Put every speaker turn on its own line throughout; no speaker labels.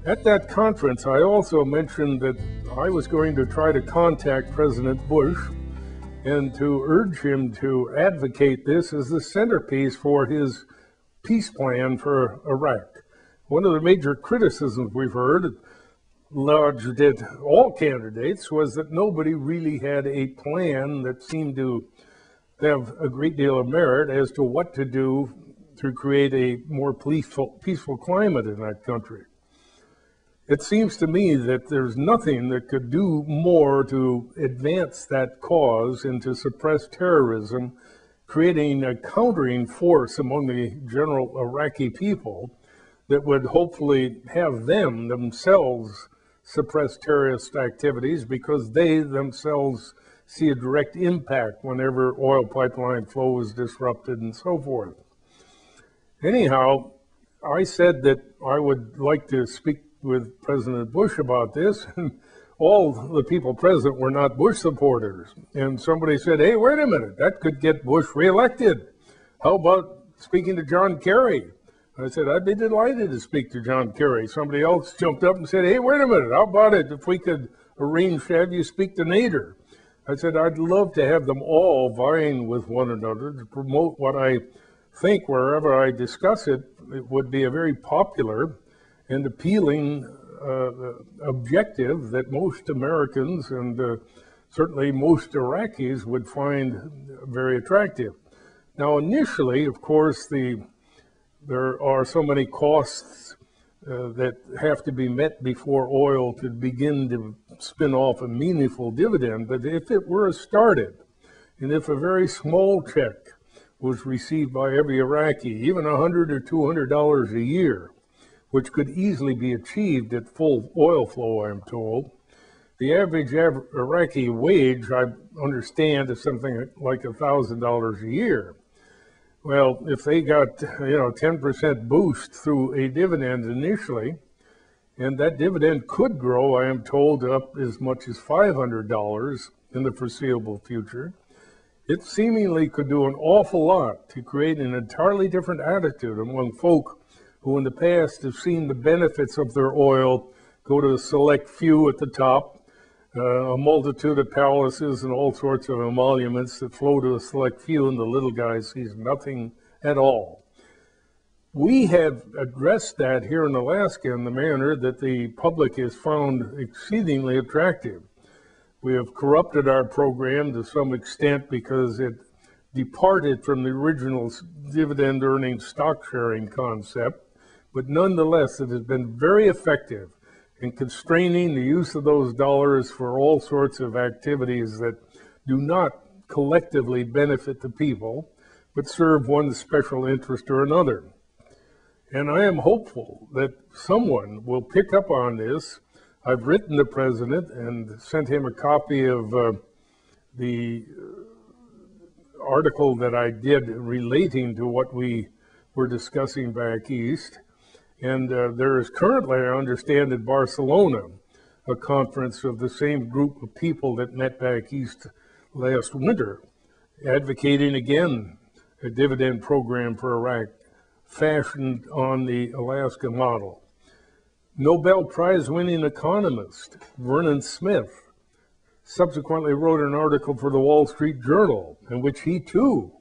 At that conference, I also mentioned that I was going to try to contact President Bush and to urge him to advocate this as the centerpiece for his peace plan for Iraq. One of the major criticisms we've heard, lodged at all candidates, was that nobody really had a plan that seemed to have a great deal of merit as to what to do to create a more peaceful climate in that country. It seems to me that there's nothing that could do more to advance that cause and to suppress terrorism, creating a countering force among the general Iraqi people that would hopefully have them themselves suppress terrorist activities because they themselves see a direct impact whenever oil pipeline flow is disrupted and so forth. Anyhow, I said that I would like to speak with President Bush about this, and all the people present were not Bush supporters. And somebody said, hey, wait a minute, that could get Bush reelected. How about speaking to John Kerry? I said, I'd be delighted to speak to John Kerry. Somebody else jumped up and said, hey, wait a minute, how about it if we could arrange to have you speak to Nader? I said, I'd love to have them all vying with one another to promote what I think, wherever I discuss it, it would be a very popular and appealing objective that most Americans and certainly most Iraqis would find very attractive. Now, initially, of course, there are so many costs that have to be met before oil could begin to spin off a meaningful dividend. But if it were started, and if a very small check was received by every Iraqi, even $100 or $200 a year, which could easily be achieved at full oil flow, I'm told. The average Iraqi wage, I understand, is something like $1,000 a year. Well, if they got 10% boost through a dividend initially, and that dividend could grow, I am told, up as much as $500 in the foreseeable future, it seemingly could do an awful lot to create an entirely different attitude among folk who in the past have seen the benefits of their oil go to a select few at the top, a multitude of palaces and all sorts of emoluments that flow to a select few, and the little guy sees nothing at all. We have addressed that here in Alaska in the manner that the public has found exceedingly attractive. We have corrupted our program to some extent because it departed from the original dividend earning stock sharing concept, but nonetheless it has been very effective in constraining the use of those dollars for all sorts of activities that do not collectively benefit the people, but serve one special interest or another. And I am hopeful that someone will pick up on this. I've written the president and sent him a copy of the article that I did relating to what we were discussing back east. And there is currently, I understand, in Barcelona, a conference of the same group of people that met back east last winter, advocating again a dividend program for Iraq, fashioned on the Alaska model. Nobel Prize winning economist Vernon Smith subsequently wrote an article for the Wall Street Journal in which he too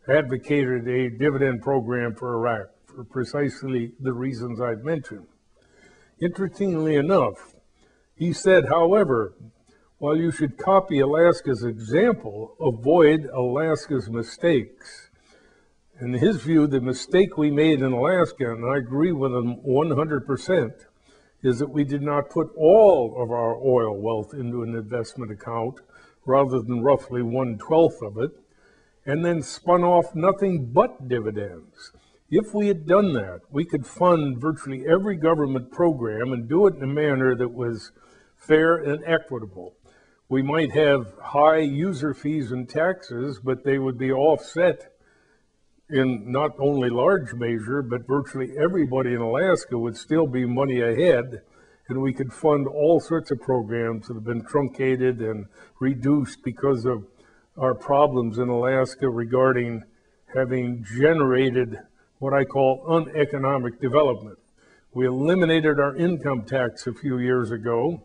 advocated a dividend program for Iraq for precisely the reasons I've mentioned. Interestingly enough, he said, however, while you should copy Alaska's example, avoid Alaska's mistakes. In his view, the mistake we made in Alaska, and I agree with him 100%, is that we did not put all of our oil wealth into an investment account rather than roughly 1/12 of it, and then spun off nothing but dividends. If we had done that, we could fund virtually every government program and do it in a manner that was fair and equitable. We might have high user fees and taxes, but they would be offset in not only large measure, but virtually everybody in Alaska would still be money ahead, and we could fund all sorts of programs that have been truncated and reduced because of our problems in Alaska regarding having generated what I call uneconomic development. We eliminated our income tax a few years ago,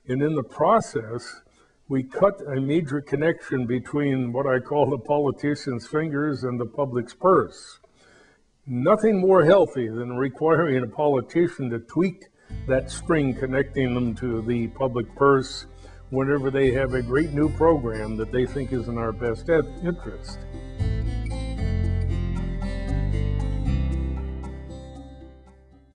and in the process, we cut a major connection between what I call the politician's fingers and the public's purse. Nothing more healthy than requiring a politician to tweak that string connecting them to the public purse whenever they have a great new program that they think is in our best interest.